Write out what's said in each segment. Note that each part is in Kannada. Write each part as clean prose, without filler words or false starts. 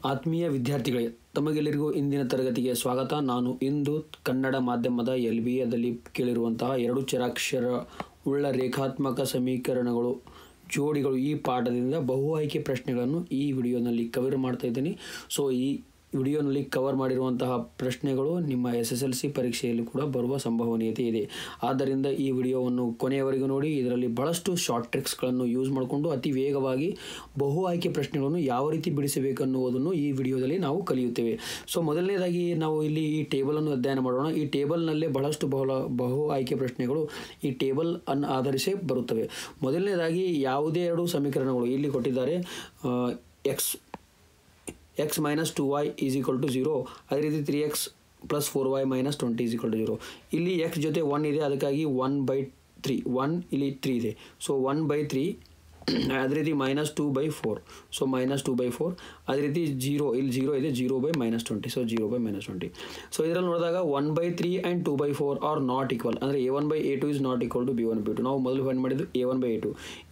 ಆತ್ಮೀಯ ವಿದ್ಯಾರ್ಥಿಗಳೇ, ತಮಗೆಲ್ಲರಿಗೂ ಇಂದಿನ ತರಗತಿಗೆ ಸ್ವಾಗತ. ನಾನು ಇಂದು ಕನ್ನಡ ಮಾಧ್ಯಮದ LBAದಲ್ಲಿ ಕೇಳಿರುವಂತಹ 2 ಚರಾಕ್ಷರ ಉಳ್ಳ ರೇಖಾತ್ಮಕ ಸಮೀಕರಣಗಳು ಜೋಡಿಗಳು ಈ ಪಾಠದಿಂದ ಬಹು ಆಯ್ಕೆ ಪ್ರಶ್ನೆಗಳನ್ನು ಈ ವಿಡಿಯೋನಲ್ಲಿ ಕವರ್ ಮಾಡ್ತಾ ಇದ್ದೀನಿ. ಸೊ ಈ ವಿಡಿಯೋನಲ್ಲಿ ಕವರ್ ಮಾಡಿರುವಂತಹ ಪ್ರಶ್ನೆಗಳು ನಿಮ್ಮ SSLC ಪರೀಕ್ಷೆಯಲ್ಲಿ ಕೂಡ ಬರುವ ಸಂಭವನೀಯತೆ ಇದೆ. ಆದ್ದರಿಂದ ಈ ವಿಡಿಯೋವನ್ನು ಕೊನೆಯವರೆಗೂ ನೋಡಿ. ಇದರಲ್ಲಿ ಬಹಳಷ್ಟು ಶಾರ್ಟ್ ಟ್ರಿಕ್ಸ್ಗಳನ್ನು ಯೂಸ್ ಮಾಡಿಕೊಂಡು ಅತಿ ವೇಗವಾಗಿ ಬಹು ಆಯ್ಕೆ ಪ್ರಶ್ನೆಗಳನ್ನು ಯಾವ ರೀತಿ ಬಿಡಿಸಬೇಕನ್ನುವುದನ್ನು ಈ ವಿಡಿಯೋದಲ್ಲಿ ನಾವು ಕಲಿಯುತ್ತೇವೆ. ಸೊ ಮೊದಲನೇದಾಗಿ ನಾವು ಇಲ್ಲಿ ಈ ಟೇಬಲನ್ನು ಅಧ್ಯಯನ ಮಾಡೋಣ. ಈ ಟೇಬಲ್ನಲ್ಲೇ ಬಹಳಷ್ಟು ಬಹು ಆಯ್ಕೆ ಪ್ರಶ್ನೆಗಳು ಈ ಟೇಬಲ್ ಅನ್ನು ಆಧರಿಸಿ ಬರುತ್ತವೆ. ಮೊದಲನೇದಾಗಿ ಯಾವುದೇ 2 ಸಮೀಕರಣಗಳು ಇಲ್ಲಿ ಕೊಟ್ಟಿದ್ದಾರೆ. x minus 2y is equal to 0. ಅದೇ ರೀತಿ 3x plus 4y minus 20 is equal to 0. ಇಲ್ಲಿ x ಜೊತೆ 1 ಇದೆ, ಅದಕ್ಕಾಗಿ 1/3 1 ಇಲ್ಲಿ 3 ಇದೆ. ಸೊ 1/3 ಅದೇ ರೀತಿ -2/4. ಸೊ -2/4. ಅದೇ ರೀತಿ 0 ಇಲ್ಲಿ 0 ಇದೆ, 0/-20. ಸೊ 0/-20. ಸೊ ಇದರಲ್ಲಿ ನೋಡಿದಾಗ 1/3 ಆ್ಯಂಡ್ 2/4 ಆರ್ ನಾಟ್ ಈಕ್ವಲ್. ಅಂದರೆ a1/a2 is not equal to b1/b2. ನಾವು ಮೊದಲು ಫೈಂಡ್ ಮಾಡಿದ್ದು a1/a2.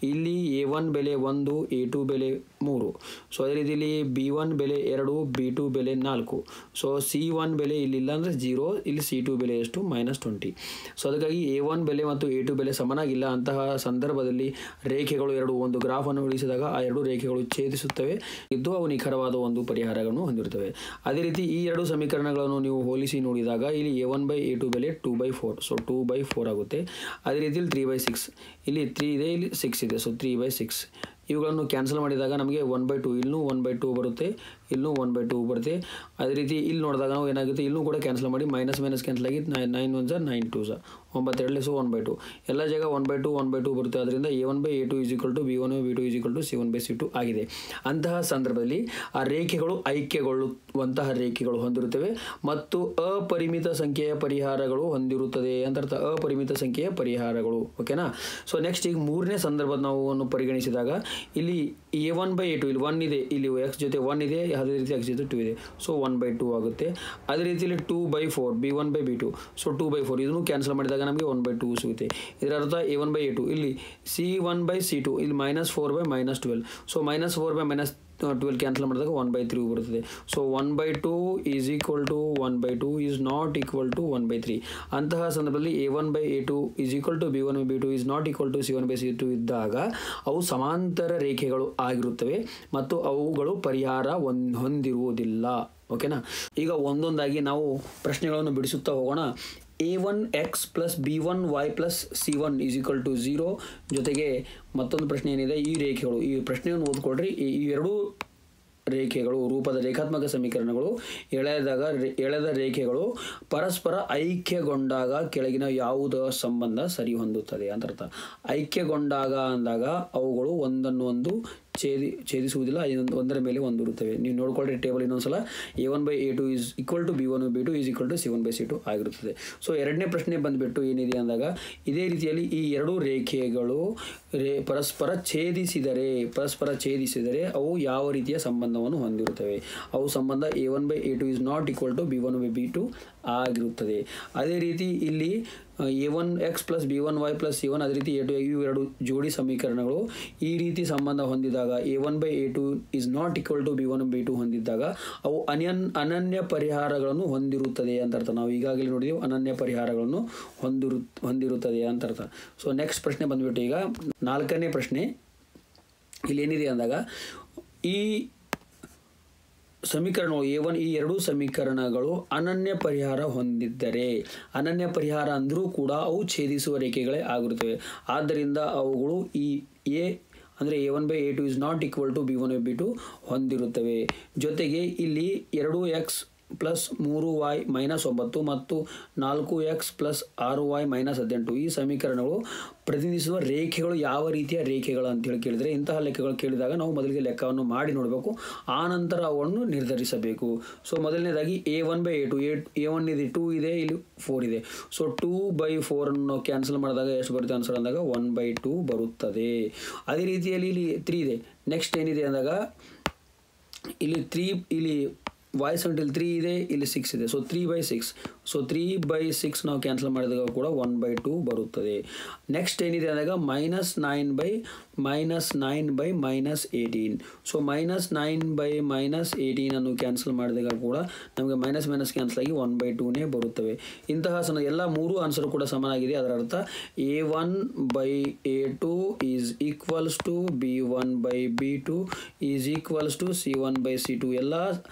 ಇಲ್ಲಿ a1 ಬೆಲೆ 1, a2 ಬೆಲೆ 3. ಸೊ ಅದೇ ರೀತಿ ಇಲ್ಲಿ b1 ಬೆಲೆ 2, b2 ಬೆಲೆ 4. ಸೊ c1 ಬೆಲೆ ಇಲ್ಲಿಲ್ಲ ಅಂದರೆ 0, ಇಲ್ಲಿ c2 ಬೆಲೆ ಎಷ್ಟು -20. ಸೊ ಅದಕ್ಕಾಗಿ a1 ಬೆಲೆ ಮತ್ತು a2 ಬೆಲೆ ಸಮನಾಗಿಲ್ಲ. ಅಂತಹ ಸಂದರ್ಭದಲ್ಲಿ ರೇಖೆಗಳು ಎರಡು ಒಂದು ಗ್ರಾಫನ್ನು ಇಳಿಸಿದಾಗ ಆ 2 ರೇಖೆಗಳು ಛೇದಿಸುತ್ತವೆ ಇದ್ದು ಅವು ನಿಖರವಾದ ಒಂದು ಪರಿಹಾರಗಳನ್ನು ಹೊಂದಿರುತ್ತವೆ. ಅದೇ ರೀತಿ ಈ 2 ಸಮೀಕರಣಗಳನ್ನು ನೀವು ಹೋಲಿಸಿ ನೋಡಿದಾಗ ಇಲ್ಲಿ a1/a2 ಬೆಲೆ 2/4. ಸೊ 2/4 ಆಗುತ್ತೆ. ಅದೇ ರೀತಿ ಇಲ್ಲಿ 3/6. ಇಲ್ಲಿ 3 ಇದೆ, ಇಲ್ಲಿ 6 ಇದೆ. ಸೊ 3/6. ಇವುಗಳನ್ನು ಕ್ಯಾನ್ಸಲ್ ಮಾಡಿದಾಗ ನಮಗೆ 1/2 ಇಲ್ಲೂ 1/2 ಬರುತ್ತೆ, ಇಲ್ಲೂ 1/2 ಬರುತ್ತೆ. ಅದೇ ರೀತಿ ಇಲ್ಲಿ ನೋಡಿದಾಗ ನಾವು ಏನಾಗುತ್ತೆ, ಇಲ್ಲೂ ಕೂಡ ಕ್ಯಾನ್ಸಲ್ ಮಾಡಿ ಮೈನಸ್ ಕ್ಯಾನ್ಸಲ್ ಆಗಿ 9 1 9 2 9 ಸೊ 1/2 ಎಲ್ಲ ಜಾಗ 1/2 ಬರುತ್ತೆ. ಅದರಿಂದ a1/a2 is equal to b1/b2 is equal to c1/c2 ಆಗಿದೆ. ಅಂತಹ ಸಂದರ್ಭದಲ್ಲಿ ಆ ರೇಖೆಗಳು ಐಕ್ಯಗೊಳ್ಳುವಂತಹ ರೇಖೆಗಳು ಹೊಂದಿರುತ್ತವೆ ಮತ್ತು ಅಪರಿಮಿತ ಸಂಖ್ಯೆಯ ಪರಿಹಾರಗಳು ಹೊಂದಿರುತ್ತದೆ ಅಂತ ಅರ್ಥ. ಅಪರಿಮಿತ ಸಂಖ್ಯೆಯ ಪರಿಹಾರಗಳು. ಓಕೆನಾ. ಸೊ ನೆಕ್ಸ್ಟ್ ಈಗ ಮೂರನೇ ಸಂದರ್ಭ ನಾವು ಪರಿಗಣಿಸಿದಾಗ ಇಲ್ಲಿ a1/a2 ಇಲ್ಲಿ 1 ಇದೆ, ಇಲ್ಲಿ x ಜೊತೆ 1 ಇದೆ, ಅದೇ ರೀತಿ x ಜೊತೆ 2 ಇದೆ. ಸೊ 1/2 ಆಗುತ್ತೆ. ಅದೇ ರೀತಿ ಇಲ್ಲಿ 2/4 b1/b2. ಸೊ 2/4 ಇದನ್ನು ಕ್ಯಾನ್ಸಲ್ ಮಾಡಿದಾಗ ನಮಗೆ 1/2 ಸಿಗುತ್ತೆ. ಇದರ ಅರ್ಥ a1/a2 ಇಲ್ಲಿ c1/c2 ಇಲ್ಲಿ -4/-12. ಸೊ -4/-12 ಕ್ಯಾನ್ಸಲ್ ಮಾಡಿದಾಗ 1/3 ಬರುತ್ತದೆ. So 1/2 is equal to 1/2 is not equal to 1/3. ಅಂತಹ ಸಂದರ್ಭದಲ್ಲಿ a1/a2 is equal to b1/b2 is not equal to c1/c2 ಇದ್ದಾಗ ಅವು ಸಮಾಂತರ ರೇಖೆಗಳು ಆಗಿರುತ್ತವೆ ಮತ್ತು ಅವುಗಳು ಪರಿಹಾರ ಹೊಂದಿರುವುದಿಲ್ಲ. ಓಕೆನಾ. ಈಗ ಒಂದೊಂದಾಗಿ ನಾವು ಪ್ರಶ್ನೆಗಳನ್ನು ಬಿಡಿಸುತ್ತಾ ಹೋಗೋಣ. a1x plus b1y plus c1 is equal to 0. ಜೊತೆಗೆ ಮತ್ತೊಂದು ಪ್ರಶ್ನೆ ಏನಿದೆ, ಈ ರೇಖೆಗಳು, ಈ ಪ್ರಶ್ನೆಯನ್ನು ಓದ್ಕೊಳ್ರಿ. ಈ 2 ರೇಖೆಗಳು ರೂಪದ ರೇಖಾತ್ಮಕ ಸಮೀಕರಣಗಳು ಎಳೆದ ರೇಖೆಗಳು ಪರಸ್ಪರ ಐಕ್ಯಗೊಂಡಾಗ ಕೆಳಗಿನ ಯಾವುದೋ ಸಂಬಂಧ ಸರಿ ಹೊಂದುತ್ತದೆ ಅಂತ ಅರ್ಥ. ಐಕ್ಯಗೊಂಡಾಗ ಅಂದಾಗ ಅವುಗಳು ಒಂದನ್ನೊಂದು ಛೇದಿಸುವುದಿಲ್ಲ, ಒಂದರ ಮೇಲೆ ಒಂದು ಇರುತ್ತವೆ. ನೀವು ನೋಡ್ಕೊಳ್ಳಿ ಟೇಬಲ್ ಇನ್ನೊಂದ್ಸಲ. a1/a2 is equal to b1/b2 is equal to c1/c2 ಆಗಿರುತ್ತದೆ. ಸೊ ಎರಡನೇ ಪ್ರಶ್ನೆ ಬಂದುಬಿಟ್ಟು ಏನಿದೆ ಅಂದಾಗ ಇದೇ ರೀತಿಯಲ್ಲಿ ಈ 2 ರೇಖೆಗಳು ಪರಸ್ಪರ ಛೇದಿಸಿದರೆ ಅವು ಯಾವ ರೀತಿಯ ಸಂಬಂಧವನ್ನು ಹೊಂದಿರುತ್ತವೆ. ಅವು ಸಂಬಂಧ a1/a2 is not equal to b1/b2 ಆಗಿರುತ್ತದೆ. ಅದೇ ರೀತಿ ಇಲ್ಲಿ a1x plus b1y plus c1 ಅದೇ ರೀತಿ a2 ಇವು 2 ಜೋಡಿ ಸಮೀಕರಣಗಳು ಈ ರೀತಿ ಸಂಬಂಧ ಹೊಂದಿದಾಗ a1/a2 is not equal to b1/b2 ಹೊಂದಿದ್ದಾಗ ಅವು ಅನನ್ಯ ಪರಿಹಾರಗಳನ್ನು ಹೊಂದಿರುತ್ತದೆ ಅಂತ ಅರ್ಥ. ನಾವು ಈಗಾಗಲೇ ನೋಡಿದೆವು ಅನನ್ಯ ಪರಿಹಾರಗಳನ್ನು ಹೊಂದಿರುತ್ತದೆ ಅಂತ ಅರ್ಥ. ಸೊ ನೆಕ್ಸ್ಟ್ ಪ್ರಶ್ನೆ ಬಂದ್ಬಿಟ್ಟು ಈಗ 4ನೇ ಪ್ರಶ್ನೆ. ಇಲ್ಲಿ ಏನಿದೆ ಅಂದಾಗ ಈ ಸಮೀಕರಣಗಳು a1 ಈ 2 ಸಮೀಕರಣಗಳು ಅನನ್ಯ ಪರಿಹಾರ ಹೊಂದಿದ್ದರೆ, ಅನನ್ಯ ಪರಿಹಾರ ಅಂದರೂ ಕೂಡ ಅವು ಛೇದಿಸುವ ರೇಖೆಗಳೇ ಆಗಿರುತ್ತವೆ. ಆದ್ದರಿಂದ ಅವುಗಳು ಈ ಅಂದರೆ a1/a2 is not equal to b1/b2 ಹೊಂದಿರುತ್ತವೆ. ಜೊತೆಗೆ ಇಲ್ಲಿ 2x ಪ್ಲಸ್ 3y -9 ಮತ್ತು 4x ಪ್ಲಸ್ 6y -18 ಈ ಸಮೀಕರಣಗಳು ಪ್ರತಿನಿಧಿಸುವ ರೇಖೆಗಳು ಯಾವ ರೀತಿಯ ರೇಖೆಗಳು ಅಂತೇಳಿ ಕೇಳಿದರೆ, ಇಂತಹ ಲೆಕ್ಕಗಳು ಕೇಳಿದಾಗ ನಾವು ಮೊದಲಿಗೆ ಲೆಕ್ಕವನ್ನು ಮಾಡಿ ನೋಡಬೇಕು, ಆ ನಂತರ ಅವನ್ನು ನಿರ್ಧರಿಸಬೇಕು. ಸೊ ಮೊದಲನೇದಾಗಿ a1/a2 a1 ಇದೆ 2 ಇದೆ, ಇಲ್ಲಿ 4 ಇದೆ. ಸೊ 2/4 ಅನ್ನು ಕ್ಯಾನ್ಸಲ್ ಮಾಡಿದಾಗ ಎಷ್ಟು ಬರುತ್ತೆ ಆನ್ಸರ್ ಅಂದಾಗ 1/2 ಬರುತ್ತದೆ. ಅದೇ ರೀತಿಯಲ್ಲಿ ಇಲ್ಲಿ 3 ಇದೆ. ನೆಕ್ಸ್ಟ್ ಏನಿದೆ ಅಂದಾಗ ಇಲ್ಲಿ 3 ಇಲ್ಲಿ y ಸೆಂಟಿಲ್ 3 ಇದೆ, ಇಲ್ಲಿ 6 ಇದೆ. ಸೊ 3/6. ಸೊ 3/6 ನಾವು ಕ್ಯಾನ್ಸಲ್ ಮಾಡಿದಾಗ ಕೂಡ 1/2 ಬರುತ್ತದೆ. ನೆಕ್ಸ್ಟ್ ಏನಿದೆ ಅಂದಾಗ -9/-18. ಸೊ -9/-18 ಅನ್ನು ಕ್ಯಾನ್ಸಲ್ ಮಾಡಿದಾಗ ಕೂಡ ನಮಗೆ ಮೈನಸ್ ಕ್ಯಾನ್ಸಲ್ ಆಗಿ 1/2ನೇ ಬರುತ್ತವೆ. ಇಂತಹ ಎಲ್ಲ ಮೂರು ಆನ್ಸರ್ ಕೂಡ ಸಮನಾಗಿದೆ. ಅದರ ಅರ್ಥ A1/A2 is equals to B1/B2 is equals to C1/C2 ಎಲ್ಲ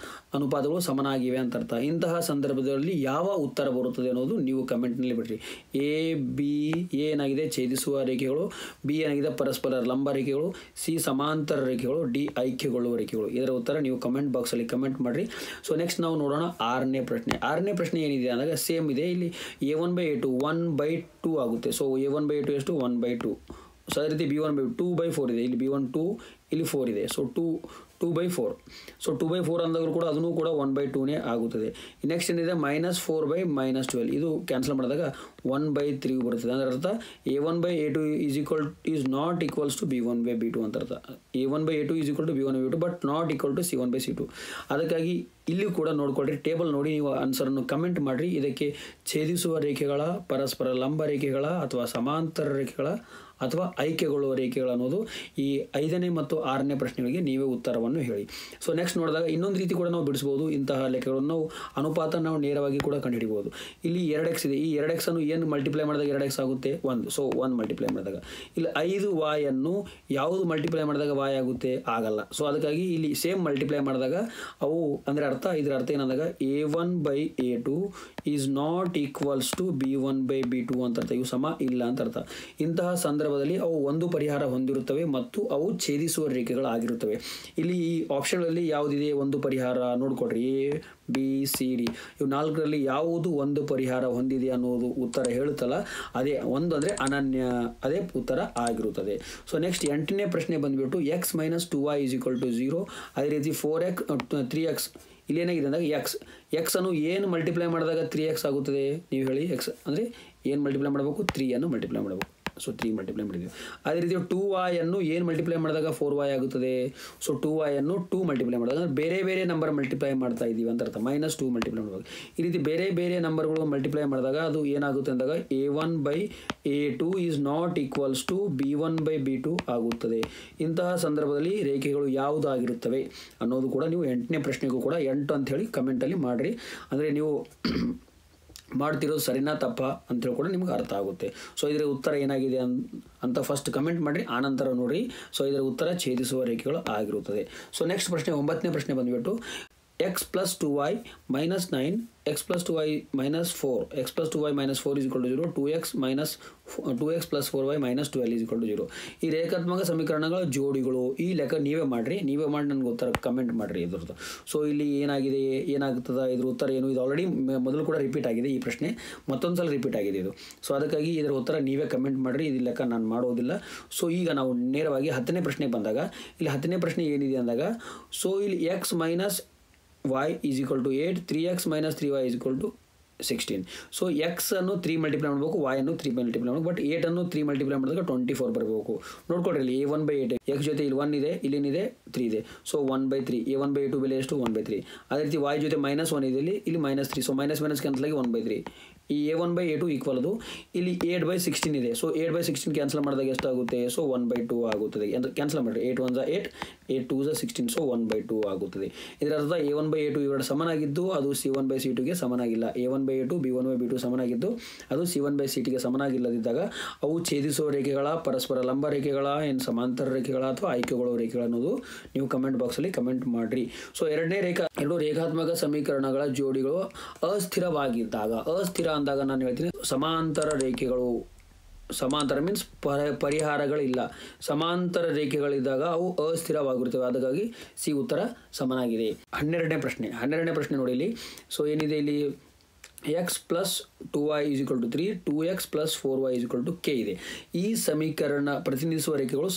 ಅನುಪಾತಗಳು ಸಮನಾಗಿವೆ ಅಂತ ಅರ್ಥ. ಇಂತಹ ಸಂದರ್ಭದಲ್ಲಿ ಯಾವ ಉತ್ತರ ಬರುತ್ತದೆ ಅನ್ನೋದು ನೀವು ಕಮೆಂಟ್ನಲ್ಲಿ ಬಿಡ್ರಿ. ಎ ಏನಾಗಿದೆ ಛೇದಿಸುವ ರೇಖೆಗಳು, ಬಿ ಏನಾಗಿದೆ ಪರಸ್ಪರ ಲಂಬ ರೇಖೆಗಳು, ಸಿ ಸಮಾಂತರ ರೇಖೆಗಳು, ಡಿ ಐಕ್ಯಗೊಳ್ಳುವ ರೇಖೆಗಳು. ಇದರ ಉತ್ತರ ನೀವು ಕಮೆಂಟ್ ಬಾಕ್ಸಲ್ಲಿ ಕಮೆಂಟ್ ಮಾಡಿರಿ. ಸೊ ನೆಕ್ಸ್ಟ್ ನಾವು ನೋಡೋಣ ಆರನೇ ಪ್ರಶ್ನೆ ಏನಿದೆ ಅಂದಾಗ ಸೇಮ್ ಇದೆ. ಇಲ್ಲಿ A1/A2 1/2 ಆಗುತ್ತೆ. ಸೊ A1/A2 ಎಷ್ಟು 1/2. ಸೊ ಅದೇ ರೀತಿ B1/2 2/4 ಇದೆ. ಇಲ್ಲಿ B1 2, ಇಲ್ಲಿ 4 ಇದೆ. ಸೊ 2/4. ಸೊ 2/4 ಅಂದಾಗಲೂ ಕೂಡ ಅದನ್ನು ಕೂಡ 1/2ನೇ ಆಗುತ್ತದೆ. ನೆಕ್ಸ್ಟ್ ಏನಿದೆ -4/-12. ಇದು ಕ್ಯಾನ್ಸಲ್ ಮಾಡಿದಾಗ 1/3 ಬರುತ್ತದೆ. ಅದರ ಅರ್ಥ A1/A2 is not equals to B1/B2 ಅಂತ ಅರ್ಥ. A1/A2 is equal to B1/B2 but not equal to C1/C2. ಅದಕ್ಕಾಗಿ ಇಲ್ಲಿ ಕೂಡ ನೋಡ್ಕೊಳ್ರಿ, ಟೇಬಲ್ ನೋಡಿ ನೀವು ಆನ್ಸರನ್ನು ಕಮೆಂಟ್ ಮಾಡಿರಿ. ಇದಕ್ಕೆ ಛೇದಿಸುವ ರೇಖೆಗಳ, ಪರಸ್ಪರ ಲಂಬ ರೇಖೆಗಳ ಅಥವಾ ಸಮಾಂತರ ರೇಖೆಗಳ ಅಥವಾ ಆಯ್ಕೆಗೊಳ್ಳುವ ರೇಖೆಗಳು ಅನ್ನೋದು ಈ 5ನೇ ಮತ್ತು 6ನೇ ಪ್ರಶ್ನೆಗಳಿಗೆ ನೀವೇ ಉತ್ತರವನ್ನು ಹೇಳಿ. ಸೊ ನೆಕ್ಸ್ಟ್ ನೋಡಿದಾಗ ಇನ್ನೊಂದು ರೀತಿ ಕೂಡ ನಾವು ಬಿಡಿಸ್ಬೋದು. ಇಂತಹ ಲೆಕ್ಕಗಳನ್ನು ನಾವು ಅನುಪಾತ ನಾವು ನೇರವಾಗಿ ಕೂಡ ಕಂಡುಹಿಡಿಬೋದು. ಇಲ್ಲಿ 2x ಇದೆ. ಈ 2x ಅನ್ನು ಏನು ಮಲ್ಟಿಪ್ಲೈ ಮಾಡಿದಾಗ 2x ಆಗುತ್ತೆ 1. ಸೊ 1 ಮಲ್ಟಿಪ್ಲೈ ಮಾಡಿದಾಗ ಇಲ್ಲಿ 5y ಅನ್ನು ಯಾವುದು ಮಲ್ಟಿಪ್ಲೈ ಮಾಡಿದಾಗ y ಆಗುತ್ತೆ ಆಗಲ್ಲ. ಸೊ ಅದಕ್ಕಾಗಿ ಇಲ್ಲಿ ಸೇಮ್ ಮಲ್ಟಿಪ್ಲೈ ಮಾಡಿದಾಗ ಅವು ಅಂದರೆ ಇದರ ಅರ್ಥ ಏನಂದಾಗ A1/A2 is not equals to B1/B2 ಅಂತ ಅರ್ಥ. ಇವು ಸಮ ಇಲ್ಲ ಅಂತ ಅರ್ಥ. ಇಂತಹ ಸಂದರ್ಭದಲ್ಲಿ ಅವು ಒಂದು ಪರಿಹಾರ ಹೊಂದಿರುತ್ತವೆ ಮತ್ತು ಅವು ಛೇದಿಸುವ ರೇಖೆಗಳಾಗಿರುತ್ತವೆ. ಇಲ್ಲಿ ಈ ಆಪ್ಷನ್ಗಳಲ್ಲಿ ಯಾವುದಿದೆ ಒಂದು ಪರಿಹಾರ ನೋಡ್ಕೊಡ್ರಿ. A, B, C, D ಇವು 4ರಲ್ಲಿ ಯಾವುದು ಒಂದು ಪರಿಹಾರ ಹೊಂದಿದೆ ಅನ್ನೋದು ಉತ್ತರ ಹೇಳುತ್ತಲ್ಲ, ಅದೇ ಒಂದು ಅಂದರೆ ಅನನ್ಯ, ಅದೇ ಉತ್ತರ ಆಗಿರುತ್ತದೆ. ಸೊ ನೆಕ್ಸ್ಟ್ 8ನೇ ಪ್ರಶ್ನೆ ಬಂದುಬಿಟ್ಟು x - 2y = 0. ಅದೇ ರೀತಿ 3x ಇಲ್ಲಿ ಏನಾಗಿದೆ ಅಂದಾಗ ಎಕ್ಸ್ ಅನ್ನು ಏನು ಮಲ್ಟಿಪ್ಲೈ ಮಾಡಿದಾಗ 3x ಆಗುತ್ತದೆ ನೀವು ಹೇಳಿ. ಎಕ್ಸ್ ಅಂದರೆ ಏನು ಮಲ್ಟಿಪ್ಲೈ ಮಾಡಬೇಕು 3 ಅನ್ನು ಮಲ್ಟಿಪ್ಲೈ ಮಾಡಬೇಕು. ಸೊ 3 ಮಲ್ಟಿಪ್ಲೈ ಮಾಡಿದ್ದೀವಿ. ಅದೇ ರೀತಿ 2y ಅನ್ನು ಏನು ಮಲ್ಟಿಪ್ಲೈ ಮಾಡಿದಾಗ 4y ಆಗುತ್ತದೆ. ಸೊ 2y ಅನ್ನು 2 ಮಲ್ಟಿಪ್ಲೈ ಮಾಡಿದಾಗ ಬೇರೆ ಬೇರೆ ನಂಬರ್ ಮಲ್ಟಿಪ್ಲೈ ಮಾಡ್ತಾ ಇದ್ದೀವಿ ಅಂತ ಅರ್ಥ. -2 ಮಲ್ಟಿಪ್ಲೈ ಮಾಡಬೇಕು. ಈ ರೀತಿ ಬೇರೆ ಬೇರೆ ನಂಬರ್ಗಳು ಮಲ್ಟಿಪ್ಲೈ ಮಾಡಿದಾಗ ಅದು ಏನಾಗುತ್ತೆ ಅಂದಾಗ A1/A2 is not equals to B1/B2 ಆಗುತ್ತದೆ. ಇಂತಹ ಸಂದರ್ಭದಲ್ಲಿ ರೇಖೆಗಳು ಯಾವುದಾಗಿರುತ್ತವೆ ಅನ್ನೋದು ಕೂಡ ನೀವು 8ನೇ ಪ್ರಶ್ನೆಗೂ ಕೂಡ 8 ಅಂತ ಹೇಳಿ ಕಮೆಂಟಲ್ಲಿ ಮಾಡಿರಿ. ಅಂದರೆ ನೀವು ಮಾಡ್ತಿರೋದು ಸರಿನಾ ತಪ್ಪ ಅಂತೇಳಿ ಕೂಡ ನಿಮ್ಗೆ ಅರ್ಥ ಆಗುತ್ತೆ. ಸೊ ಇದರ ಉತ್ತರ ಏನಾಗಿದೆ ಅಂತ ಫಸ್ಟ್ ಕಮೆಂಟ್ ಮಾಡಿರಿ, ಆನಂತರ ನೋಡಿರಿ. ಸೊ ಇದರ ಉತ್ತರ ಛೇದಿಸುವ ರೇಖೆಗಳು ಆಗಿರುತ್ತದೆ. ಸೊ ನೆಕ್ಸ್ಟ್ ಪ್ರಶ್ನೆ 9ನೇ ಪ್ರಶ್ನೆ ಬಂದುಬಿಟ್ಟು x + 2y - 9 x + 2y - 4 x + 2y - 4 = 0 2x + 4y - 12 = 0. ಈ ರೇಖಾತ್ಮಕ ಸಮೀಕರಣಗಳ ಜೋಡಿಗಳು. ಈ ಲೆಕ್ಕ ನೀವೇ ಮಾಡಿ ನನಗೆ ಉತ್ತರ ಕಮೆಂಟ್ ಮಾಡಿರಿ ಇದ್ರದ್ದು. ಸೊ ಇಲ್ಲಿ ಏನಾಗ್ತದೆ ಇದ್ರ ಉತ್ತರ ಏನು? ಇದು ಆಲ್ರೆಡಿ ಮೊದಲು ಕೂಡ ರಿಪೀಟ್ ಆಗಿದೆ ಈ ಪ್ರಶ್ನೆ, ಮತ್ತೊಂದು ಸಲ ರಿಪೀಟ್ ಆಗಿದೆ ಇದು. ಸೊ ಅದಕ್ಕಾಗಿ ಇದರ ಉತ್ತರ ನೀವೇ ಕಮೆಂಟ್ ಮಾಡಿರಿ. ಇದು ಲೆಕ್ಕ ನಾನು ಮಾಡೋದಿಲ್ಲ. ಸೊ ಈಗ ನಾವು ನೇರವಾಗಿ 10ನೇ ಪ್ರಶ್ನೆಗೆ ಬಂದಾಗ ಇಲ್ಲಿ 10ನೇ ಪ್ರಶ್ನೆ ಏನಿದೆ ಅಂದಾಗ ಸೊ ಇಲ್ಲಿ x - y = 8 3x - 3y = 16. So X ಅನ್ನು 3 ಮಲ್ಟಿಪ್ಲೈ ಮಾಡಬೇಕು, y ಅನ್ನು 3 ಮಲ್ಟಿಪ್ಲೈ ಮಾಡಬೇಕು. ಬಟ್ 8 ಅನ್ನು 3 ಮಲ್ಟಿಪ್ಲೈ ಮಾಡಿದಾಗ 24 ಬರಬೇಕು. ನೋಡ್ಕೊಡ್ರಿ ಇಲ್ಲಿ A1/8 x ಜೊತೆ ಇಲ್ಲಿ 1 ಇದೆ, ಇಲ್ಲೇನಿದೆ 3 ಇದೆ. ಸೊ 1/3 A1/A2 ಬೆಲೆ ಎಷ್ಟು 1/3. ಅದೇ ರೀತಿ y ಜೊತೆ -1 ಇದೆ, ಇಲ್ಲಿ -3. ಸೊ ಮೈನಸ್ ಕ್ಯಾನ್ಸಲ್ ಆಗಿ 1/3. ಈ A1/A2 ಈಕ್ವಲ್ ಅದು ಇಲ್ಲಿ 8/16 ಇದೆ. ಸೊ 8/16 ಕ್ಯಾನ್ಸಲ್ ಮಾಡಿದಾಗ ಎಷ್ಟಾಗುತ್ತೆ? ಸೊ 1/2 ಆಗುತ್ತದೆ. ಕ್ಯಾನ್ಸಲ್ ಮಾಡಿರಿ. 8 1 8 8 2 16. ಸೊ 1/2 ಆಗುತ್ತದೆ. ಇದರ ಅರ್ಥ A1/A2 ಇವೆರಡು ಸಮನಾಗಿದ್ದು ಅದು C1/C2ಗೆ ಸಮನಾಗಿಲ್ಲ. A1/A2 B1/B2 ಸಮನಾಗಿದ್ದು ಅದು C1/C2ಗೆ ಸಮನಾಗಿಲ್ಲದಿದ್ದಾಗ ಅವು ಛೇದಿಸುವ ರೇಖೆಗಳ, ಪರಸ್ಪರ ಲಂಬ ರೇಖೆಗಳ, ಏನು ಸಮಾಂತರ ರೇಖೆಗಳ ಅಥವಾ ಆಯ್ಕೆಗೊಳ್ಳುವ ರೇಖೆಗಳ ಅನ್ನೋದು ನೀವು ಕಮೆಂಟ್ ಬಾಕ್ಸಲ್ಲಿ ಕಮೆಂಟ್ ಮಾಡಿರಿ. ಸೊ ಎರಡು ರೇಖಾತ್ಮಕ ಸಮೀಕರಣಗಳ ಜೋಡಿಗಳು ಅಸ್ಥಿರವಾಗಿದ್ದಾಗ, ಅಸ್ಥಿರ ಅಂದಾಗ ನಾನು ಹೇಳ್ತೀನಿ ಸಮಾಂತರ ರೇಖೆಗಳು, ಸಮಾಂತರ ಮೀನ್ಸ್ ಪರಿಹಾರಗಳಿಲ್ಲ, ಸಮಾಂತರ ರೇಖೆಗಳಿದ್ದಾಗ ಅವು ಅಸ್ಥಿರವಾಗಿರುತ್ತವೆ. ಅದಕ್ಕಾಗಿ ಸಿ ಉತ್ತರ ಸಮನಾಗಿದೆ. 12ನೇ ಪ್ರಶ್ನೆ ನೋಡಿ ಇಲ್ಲಿ. ಸೊ ಏನಿದೆ ಇಲ್ಲಿ x + 2y = 3 2x + 4y = k ಇದೆ. ಈ ಸಮೀಕರಣ ಪ್ರತಿನಿಧಿಸುವ ರೇಖೆಗಳು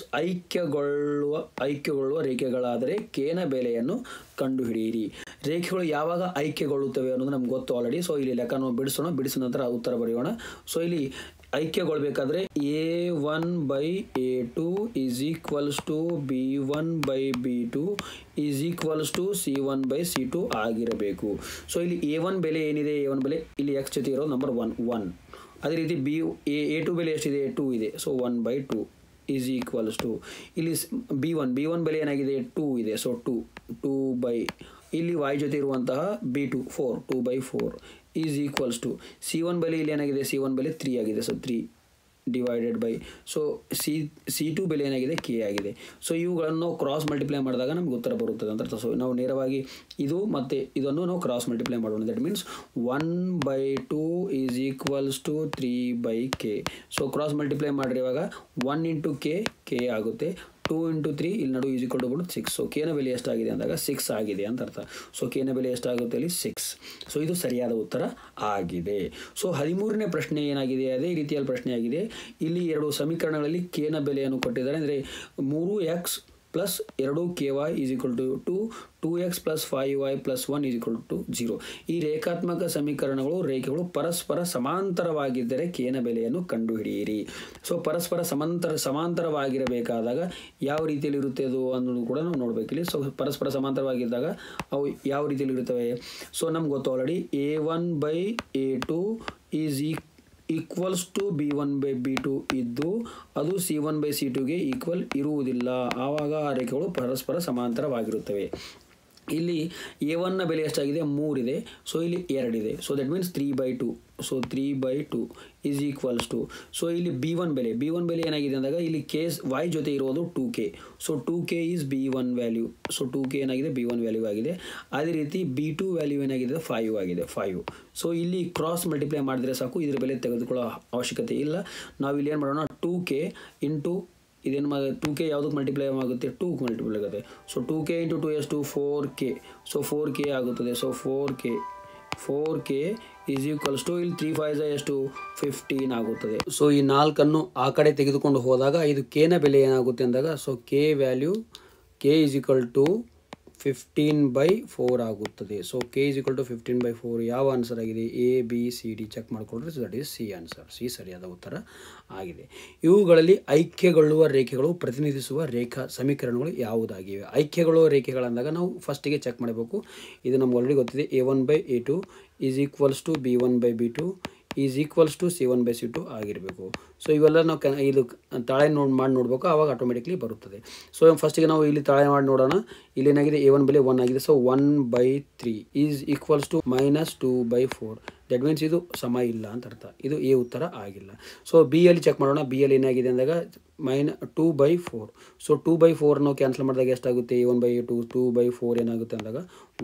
ಐಕ್ಯಗೊಳ್ಳುವ ರೇಖೆಗಳಾದರೆ ಕೇನ ಬೆಲೆಯನ್ನು ಕಂಡುಹಿಡಿಯಿರಿ. ರೇಖೆಗಳು ಯಾವಾಗ ಆಯ್ಕೆಗೊಳ್ಳುತ್ತವೆ ಅನ್ನೋದು ನಮ್ಗೆ ಗೊತ್ತು ಆಲ್ರೆಡಿ. ಸೊ ಇಲ್ಲಿ ಲೆಕ್ಕ ನಾವು ಬಿಡಿಸೋಣ, ಬಿಡಿಸಿದ ನಂತರ ಉತ್ತರ ಬರೆಯೋಣ. ಸೊ ಇಲ್ಲಿ ಐಕ್ಯಗೊಳ್ಬೇಕಾದ್ರೆ A1/A2 is equals to B1/B2 is equals to C1/C2 ಆಗಿರಬೇಕು. ಸೊ ಇಲ್ಲಿ A1 ಬೆಲೆ ಏನಿದೆ, A1 ಬೆಲೆ ಇಲ್ಲಿ x ಜೊತೆ ಇರೋ ನಂಬರ್ 1. ಅದೇ ರೀತಿ A2 ಬೆಲೆ ಎಷ್ಟಿದೆ, 2 ಇದೆ. ಸೊ 1/2 ಈಸ್ ಈಕ್ವಲ್ಸ್ ಟು ಇಲ್ಲಿ B1 ಬೆಲೆ ಏನಾಗಿದೆ, 2 ಇದೆ. ಸೊ 2 ಬೈ ಇಲ್ಲಿ y ಜೊತೆ ಇರುವಂತಹ B2 4 2/4 is equals to C1 ಬೆಲೆ ಇಲ್ಲಿ ಏನಾಗಿದೆ, C1 ಬೆಲೆ 3 ಆಗಿದೆ. So 3 divided by so C2 ಬೆಲೆ ಏನಾಗಿದೆ, K ಆಗಿದೆ. ಸೊ ಇವುಗಳನ್ನು ನಾವು ಕ್ರಾಸ್ ಮಲ್ಟಿಪ್ಲೈ ಮಾಡಿದಾಗ ನಮ್ಗೆ ಉತ್ತರ ಬರುತ್ತದೆ ಅಂತ ಅರ್ಥ. ಸೊ ನಾವು ನೇರವಾಗಿ ಇದು ಮತ್ತು ಇದನ್ನು ನಾವು ಕ್ರಾಸ್ ಮಲ್ಟಿಪ್ಲೈ ಮಾಡೋಣ. That means 1/2 is equals to 3/K. So cross multiply ಮಾಡಿರಿ, ಇವಾಗ 1 ಇಂಟು K ಆಗುತ್ತೆ. 2 ಇಂಟು 3 ಇಲ್ಲಿ ನಡು ಈಸ್ ಈಕ್ವಲ್ ಟು 6. ಸೊ Kನ ಬೆಲೆ ಎಷ್ಟಾಗಿದೆ ಅಂದಾಗ 6 ಆಗಿದೆ ಅಂತ ಅರ್ಥ. ಸೊ Kನ ಬೆಲೆ ಎಷ್ಟಾಗುತ್ತೆ ಇಲ್ಲಿ 6. ಸೊ ಇದು ಸರಿಯಾದ ಉತ್ತರ ಆಗಿದೆ. ಸೊ 13ನೇ ಪ್ರಶ್ನೆ ಏನಾಗಿದೆ, ಅದೇ ರೀತಿಯಲ್ಲಿ ಪ್ರಶ್ನೆ ಆಗಿದೆ. ಇಲ್ಲಿ 2 ಸಮೀಕರಣಗಳಲ್ಲಿ Kನ ಬೆಲೆಯನ್ನು ಕೊಟ್ಟಿದ್ದಾರೆ. ಅಂದರೆ 3x plus 2ky is equal to 2, 2x plus 5y plus 1 is equal to 0. ಈ ರೇಖಾತ್ಮಕ ರೇಖೆಗಳು ಪರಸ್ಪರ ಸಮಾಂತರವಾಗಿದ್ದರೆ Kನ ಬೆಲೆಯನ್ನು ಕಂಡುಹಿಡಿಯಿರಿ. ಸೊ ಪರಸ್ಪರ ಸಮಾಂತರವಾಗಿರಬೇಕಾದಾಗ ಯಾವ ರೀತಿಯಲ್ಲಿ ಇರುತ್ತೆ ಅದು ಅನ್ನೋದು ಕೂಡ ನಾವು ನೋಡಬೇಕಿಲ್ಲಿ. ಸೊ ಪರಸ್ಪರ ಸಮಾಂತರವಾಗಿದ್ದಾಗ ಅವು ಯಾವ ರೀತಿಯಲ್ಲಿ ಇರುತ್ತವೆ. ಸೊ ನಮ್ಗೆ ಗೊತ್ತು already A1/A2 is equals to B1/B2 ಇದ್ದು ಅದು C1/C2ಗೆ ಈಕ್ವಲ್ ಇರುವುದಿಲ್ಲ. ಆವಾಗ ಆ ರೇಖೆಗಳು ಪರಸ್ಪರ ಸಮಾಂತರವಾಗಿರುತ್ತವೆ. ಇಲ್ಲಿ A1ನ ಬೆಲೆ ಎಷ್ಟಾಗಿದೆ, 3 ಇದೆ. ಸೊ ಇಲ್ಲಿ 2 ಇದೆ. So that means 3/2. So 3/2 is equals to so ಇಲ್ಲಿ B1 ಬೆಲೆ ಏನಾಗಿದೆ ಅಂದಾಗ ಇಲ್ಲಿ y ಜೊತೆ ಇರೋದು 2K. So 2K is B1 value. So 2K ಏನಾಗಿದೆ, B1 ವ್ಯಾಲ್ಯೂ ಆಗಿದೆ. ಅದೇ ರೀತಿ B2 ವ್ಯಾಲ್ಯೂ ಏನಾಗಿದೆ, 5 ಆಗಿದೆ. 5. ಸೊ ಇಲ್ಲಿ ಕ್ರಾಸ್ ಮಲ್ಟಿಪ್ಲೈ ಮಾಡಿದ್ರೆ ಸಾಕು, ಇದ್ರ ಬೆಲೆ ತೆಗೆದುಕೊಳ್ಳೋ ಅವಶ್ಯಕತೆ ಇಲ್ಲ. ನಾವು ಇಲ್ಲಿ ಏನು ಮಾಡೋಣ, 2K ಇಂಟು ಇದೇನು 2K ಯಾವುದಕ್ಕೆ ಮಲ್ಟಿಪ್ಲೈ ಆಗುತ್ತೆ, 2ಕ್ಕೆ ಮಲ್ಟಿಪ್ಲೈ ಆಗುತ್ತೆ. ಸೊ 2K ಇಂಟು 2 ಎಷ್ಟು, 4K. ಸೊ 4K ಆಗುತ್ತದೆ. So 4K is equals to ಇಲ್ಲಿ 3 5 ಎಷ್ಟು, 15 ಆಗುತ್ತದೆ. ಸೊ ಈ 4ಅನ್ನು ಆ ಕಡೆ ತೆಗೆದುಕೊಂಡು ಹೋದಾಗ ಇದು Kನ ಬೆಲೆ ಏನಾಗುತ್ತೆ ಅಂದಾಗ so K value K is equal to 15/4 ಆಗುತ್ತದೆ. So K is equal to 15/4 ಯಾವ ಆನ್ಸರ್ ಆಗಿದೆ, ABCD ಚೆಕ್ ಮಾಡಿಕೊಂಡ್ರೆ that is C answer. C ಸರಿಯಾದ ಉತ್ತರ ಆಗಿದೆ. ಇವುಗಳಲ್ಲಿ ಐಕ್ಯಗೊಳ್ಳುವ ರೇಖೆಗಳು ಪ್ರತಿನಿಧಿಸುವ ರೇಖಾ ಸಮೀಕರಣಗಳು ಯಾವುದಾಗಿವೆ. ಐಕ್ಯಗೊಳ್ಳುವ ರೇಖೆಗಳಂದಾಗ ನಾವು ಫಸ್ಟಿಗೆ ಚೆಕ್ ಮಾಡಬೇಕು. ಇದು ನಮ್ಗೆ ಆಲ್ರೆಡಿ ಗೊತ್ತಿದೆ. A1/A2 is equals to B1/B2 is equals to C1/C2 ಆಗಿರಬೇಕು. ಸೊ ಇವೆಲ್ಲ ನಾವು ಇದು ತಾಳೆ ಮಾಡಿ ನೋಡಬೇಕು, ಆವಾಗ ಆಟೋಮೆಟಿಕ್ಲಿ ಬರುತ್ತದೆ. ಸೊ ಫಸ್ಟಿಗೆ ನಾವು ಇಲ್ಲಿ ತಾಳೆ ಮಾಡಿ ನೋಡೋಣ. ಇಲ್ಲಿ ಏನಾಗಿದೆ, A1 ಬೆಲೆ 1 ಆಗಿದೆ. So 1/3 is equals to -2/4. That means ಇದು ಸಮ ಇಲ್ಲ ಅಂತ ಅರ್ಥ. ಇದು ಎ ಉತ್ತರ ಆಗಿಲ್ಲ. ಸೊ ಬಿಯಲ್ಲಿ ಚೆಕ್ ಮಾಡೋಣ. ಬಿಯಲ್ಲಿ ಏನಾಗಿದೆ ಅಂದಾಗ -2/4. ಸೊ 2/4 ನಾವು ಕ್ಯಾನ್ಸಲ್ ಮಾಡಿದಾಗ ಎಷ್ಟಾಗುತ್ತೆ, A1/A2 2/4 ಏನಾಗುತ್ತೆ ಅಂದಾಗ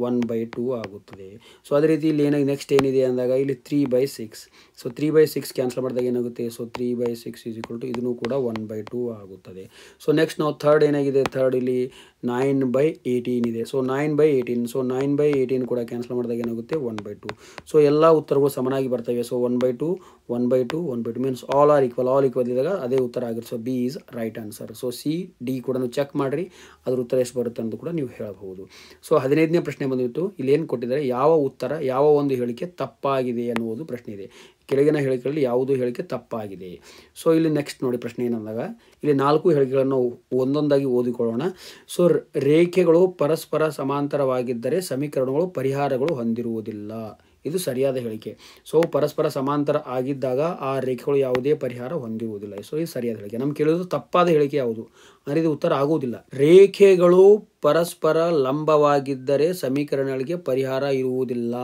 1/2 ಆಗುತ್ತದೆ. ಸೊ ಅದೇ ರೀತಿ ಇಲ್ಲಿ ಏನಾಗಿ ನೆಕ್ಸ್ಟ್ ಏನಿದೆ ಅಂದಾಗ ಇಲ್ಲಿ 3/6. ಸೊ 3/6 ಕ್ಯಾನ್ಸಲ್ ಮಾಡಿದಾಗ ಏನಾಗುತ್ತೆ, ಸೊ 3/6 ಈಸ್ ಈಕ್ವಲ್ ಟು ಇದನ್ನು ಕೂಡ 1/2 ಆಗುತ್ತದೆ. ಸೊ ನೆಕ್ಸ್ಟ್ ನಾವು ಥರ್ಡ್ ಏನಾಗಿದೆ, ಥರ್ಡ್ ಇಲ್ಲಿ 9/18 ಇದೆ. ಸೊ 9/18. ಸೊ 9/18 ಕೂಡ ಕ್ಯಾನ್ಸಲ್ ಮಾಡಿದಾಗ ಏನಾಗುತ್ತೆ, 1/2. ಸೊ ಎಲ್ಲ ಉತ್ತರಗಳು ಸಮನಾಗಿ ಬರ್ತವೆ. So 1/2 1/2 1/2 means all are equal ಇದ್ದಾಗ ಅದೇ ಉತ್ತರ ಆಗಿರುತ್ತೆ. So B is right answer. So C D ಕೂಡ ಚೆಕ್ ಮಾಡಿರಿ, ಅದ್ರ ಉತ್ತರ ಎಷ್ಟು ಬರುತ್ತೆ ಅಂತ ಕೂಡ ನೀವು ಹೇಳಬಹುದು. ಸೊ 15ನೇ ಪ್ರಶ್ನೆ ಬಂದಿತ್ತು. ಇಲ್ಲಿ ಏನು ಕೊಟ್ಟಿದ್ದಾರೆ, ಯಾವ ಒಂದು ಹೇಳಿಕೆ ತಪ್ಪಾಗಿದೆ ಅನ್ನುವುದು ಪ್ರಶ್ನೆ ಇದೆ. ಕೆಳಗಿನ ಹೇಳಿಕೆಗಳಲ್ಲಿ ಯಾವುದು ಹೇಳಿಕೆ ತಪ್ಪಾಗಿದೆ. ಸೊ ಇಲ್ಲಿ ನೆಕ್ಸ್ಟ್ ನೋಡಿ ಪ್ರಶ್ನೆ ಏನಂದಾಗ ಇಲ್ಲಿ 4 ಹೇಳಿಕೆಗಳನ್ನು ಒಂದೊಂದಾಗಿ ಓದಿಕೊಳ್ಳೋಣ. ಸೊ ರೇಖೆಗಳು ಪರಸ್ಪರ ಸಮಾಂತರವಾಗಿದ್ದರೆ ಸಮೀಕರಣಗಳು ಪರಿಹಾರಗಳು ಹೊಂದಿರುವುದಿಲ್ಲ. ಇದು ಸರಿಯಾದ ಹೇಳಿಕೆ. ಸೊ ಪರಸ್ಪರ ಸಮಾಂತರ ಆಗಿದ್ದಾಗ ಆ ರೇಖೆಗಳು ಯಾವುದೇ ಪರಿಹಾರ ಹೊಂದಿರುವುದಿಲ್ಲ. ಸೊ ಇದು ಸರಿಯಾದ ಹೇಳಿಕೆ. ನಮ್ಗೆ ಕೇಳೋದು ತಪ್ಪಾದ ಹೇಳಿಕೆ ಯಾವುದು ಅಂದರೆ ಇದು ಉತ್ತರ ಆಗುವುದಿಲ್ಲ. ರೇಖೆಗಳು ಪರಸ್ಪರ ಲಂಬವಾಗಿದ್ದರೆ ಸಮೀಕರಣಗಳಿಗೆ ಪರಿಹಾರ ಇರುವುದಿಲ್ಲ.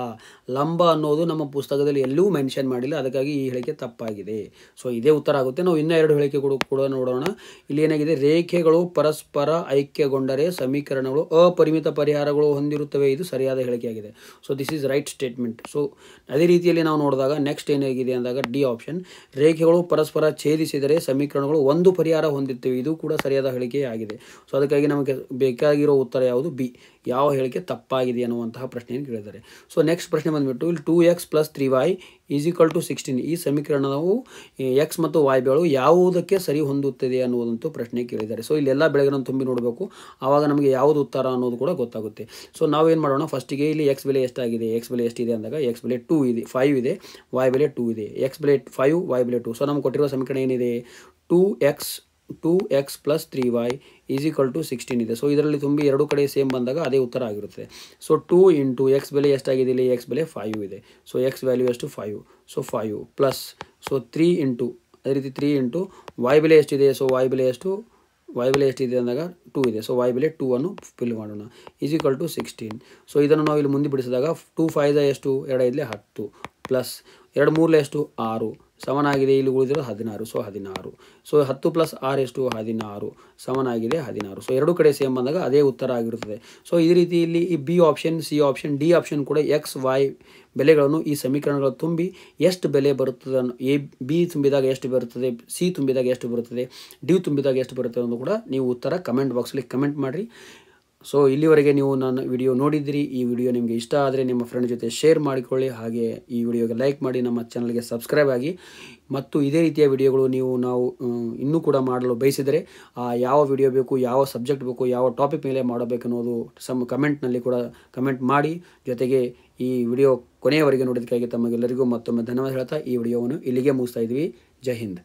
ಲಂಬ ಅನ್ನೋದು ನಮ್ಮ ಪುಸ್ತಕದಲ್ಲಿ ಎಲ್ಲೂ ಮೆನ್ಷನ್ ಮಾಡಿಲ್ಲ, ಅದಕ್ಕಾಗಿ ಈ ಹೇಳಿಕೆ ತಪ್ಪಾಗಿದೆ. ಸೊ ಇದೇ ಉತ್ತರ ಆಗುತ್ತೆ. ನಾವು ಇನ್ನೂ 2 ಹೇಳಿಕೆಗಳು ಕೂಡ ನೋಡೋಣ. ಇಲ್ಲಿ ಏನಾಗಿದೆ, ರೇಖೆಗಳು ಪರಸ್ಪರ ಐಕ್ಯಗೊಂಡರೆ ಸಮೀಕರಣಗಳು ಅಪರಿಮಿತ ಪರಿಹಾರಗಳು ಹೊಂದಿರುತ್ತವೆ. ಇದು ಸರಿಯಾದ ಹೇಳಿಕೆಯಾಗಿದೆ. So this is right statement. So ಅದೇ ರೀತಿಯಲ್ಲಿ ನಾವು ನೋಡಿದಾಗ ನೆಕ್ಸ್ಟ್ ಏನಾಗಿದೆ ಅಂದಾಗ ಡಿ ಆಪ್ಷನ್, ರೇಖೆಗಳು ಪರಸ್ಪರ ಛೇದಿಸಿದರೆ ಸಮೀಕರಣಗಳು ಒಂದು ಪರಿಹಾರ ಹೊಂದಿರುತ್ತವೆ. ಇದು ಕೂಡ ಸರಿಯಾದ ಹೇಳಿಕೆ ಆಗಿದೆ. ಸೊ ಅದಕ್ಕಾಗಿ ನಮಗೆ ಬೇಕಾಗಿರೋ ಉತ್ತರ ಯಾವುದು? ಬಿ. ಯಾವ ಹೇಳಿಕೆ ತಪ್ಪಾಗಿದೆ ಅನ್ನುವಂತಹ ಪ್ರಶ್ನೆಯನ್ನು ಕೇಳಿದ್ದಾರೆ. ಸೊ ನೆಕ್ಸ್ಟ್ ಪ್ರಶ್ನೆ ಬಂದುಬಿಟ್ಟು ಇಲ್ಲಿ 2x + 3y = 16 ಈ ಸಮೀಕರಣವು ಎಕ್ಸ್ ಮತ್ತು ವಾಯ್ ಬೆಳೆಗಳು ಯಾವುದಕ್ಕೆ ಸರಿ ಹೊಂದುತ್ತದೆ ಅನ್ನುವುದಂತೂ ಪ್ರಶ್ನೆ ಕೇಳಿದ್ದಾರೆ. ಸೊ ಇಲ್ಲೆಲ್ಲ ಬೆಳೆಗಳನ್ನು ತುಂಬಿ ನೋಡಬೇಕು, ಆವಾಗ ನಮಗೆ ಯಾವುದು ಉತ್ತರ ಅನ್ನೋದು ಕೂಡ ಗೊತ್ತಾಗುತ್ತೆ. ಸೊ ನಾವೇನು ಮಾಡೋಣ, ಫಸ್ಟಿಗೆ ಇಲ್ಲಿ ಎಕ್ಸ್ ಬೆಲೆ ಎಷ್ಟಾಗಿದೆ, ಎಕ್ಸ್ ಬೆಲೆ ಎಷ್ಟಿದೆ ಅಂದಾಗ ಎಕ್ಸ್ ಬೆಲೆ 2 ಇದೆ, 5 ಇದೆ, ವಾಯ್ ಬೆಲೆ 2 ಇದೆ. ಎಕ್ಸ್ ಬೆಲೆ 5, ವಾಯ್ ಬೆಲೆ 2. ಸೊ ನಮ್ಗೆ ಕೊಟ್ಟಿರುವ ಸಮೀಕರಣ ಏನಿದೆ? 2x + 3y = 16 ಇದೆ. ಸೊ ಇದರಲ್ಲಿ ತುಂಬಿ ಎರಡು ಕಡೆ ಸೇಮ್ ಬಂದಾಗ ಅದೇ ಉತ್ತರ ಆಗಿರುತ್ತೆ. ಸೊ 2 × ಎಕ್ಸ್ ಬೆಲೆ ಎಷ್ಟಾಗಿದೆ? ಇಲ್ಲಿ ಎಕ್ಸ್ ಬೆಲೆ 5 ಇದೆ. ಸೊ ಎಕ್ಸ್ ವ್ಯಾಲ್ಯೂ ಎಷ್ಟು? 5. ಸೊ 5 ಪ್ಲಸ್, ಸೊ 3 × ಅದೇ ರೀತಿ 3 × ವಾಯ್ ಬೆಲೆ ಎಷ್ಟಿದೆ? ಸೊ ವಾಯ್ ಬೆಲೆ ಎಷ್ಟು? ವಾಯ್ ಬೆಲೆ ಎಷ್ಟಿದೆ ಅಂದಾಗ 2 ಇದೆ. ಸೊ ವಾಯ್ ಬೆಲೆ 2 ಅನ್ನು ಫಿಲ್ ಮಾಡೋಣ, = 16. ಸೊ ಇದನ್ನು ನಾವು ಇಲ್ಲಿ ಮುಂದೆ ಬಿಡಿಸಿದಾಗ 2 × 5 ಎಷ್ಟು? 2 × 5 10 ಪ್ಲಸ್ 2 × 3 ಎಷ್ಟು? 6 ಸಮನಾಗಿದೆ. ಇಲ್ಲಿ ಉಳಿದಿರೋದು 16. ಸೊ 16. ಸೊ 10 + 6 ಎಷ್ಟು? 16 ಸಮನಾಗಿದೆ 16. ಸೊ ಎರಡು ಕಡೆ ಸೇಮ್ ಬಂದಾಗ ಅದೇ ಉತ್ತರ ಆಗಿರುತ್ತದೆ. ಸೊ ಈ ರೀತಿ ಇಲ್ಲಿ ಈ B option, C option, D option ಕೂಡ ಎಕ್ಸ್ ವಾಯ್ ಬೆಲೆಗಳನ್ನು ಈ ಸಮೀಕರಣಗಳು ತುಂಬಿ ಎಷ್ಟು ಬೆಲೆ ಬರುತ್ತದೆ, ಬಿ ತುಂಬಿದಾಗ ಎಷ್ಟು ಬರುತ್ತದೆ, ಸಿ ತುಂಬಿದಾಗ ಎಷ್ಟು ಬರುತ್ತದೆ, ಡಿ ತುಂಬಿದಾಗ ಎಷ್ಟು ಬರುತ್ತದೆ ಅನ್ನೋದು ಕೂಡ ನೀವು ಉತ್ತರ ಕಮೆಂಟ್ ಬಾಕ್ಸಲ್ಲಿ ಕಮೆಂಟ್ ಮಾಡಿರಿ. ಸೊ ಇಲ್ಲಿವರೆಗೆ ನೀವು ನನ್ನ ವಿಡಿಯೋ ನೋಡಿದ್ದೀರಿ. ಈ ವಿಡಿಯೋ ನಿಮಗೆ ಇಷ್ಟ ಆದರೆ ನಿಮ್ಮ ಫ್ರೆಂಡ್ ಜೊತೆ ಶೇರ್ ಮಾಡಿಕೊಳ್ಳಿ, ಹಾಗೆ ಈ ವಿಡಿಯೋಗೆ ಲೈಕ್ ಮಾಡಿ, ನಮ್ಮ ಚಾನಲ್ಗೆ ಸಬ್ಸ್ಕ್ರೈಬ್ ಆಗಿ. ಮತ್ತು ಇದೇ ರೀತಿಯ ವಿಡಿಯೋಗಳು ನಾವು ಇನ್ನೂ ಕೂಡ ಮಾಡಲು ಬಯಸಿದರೆ ಯಾವ ವಿಡಿಯೋ ಬೇಕು, ಯಾವ ಸಬ್ಜೆಕ್ಟ್ ಬೇಕು, ಯಾವ ಟಾಪಿಕ್ ಮೇಲೆ ಮಾಡಬೇಕನ್ನೋದು ಕಮೆಂಟ್ನಲ್ಲಿ ಕೂಡ ಕಮೆಂಟ್ ಮಾಡಿ. ಜೊತೆಗೆ ಈ ವಿಡಿಯೋ ಕೊನೆಯವರೆಗೆ ನೋಡೋದಕ್ಕಾಗಿ ತಮಗೆಲ್ಲರಿಗೂ ಮತ್ತೊಮ್ಮೆ ಧನ್ಯವಾದ ಹೇಳ್ತಾ ಈ ವಿಡಿಯೋವನ್ನು ಇಲ್ಲಿಗೆ ಮುಗಿಸ್ತಾ ಇದ್ವಿ. ಜೈ ಹಿಂದ್.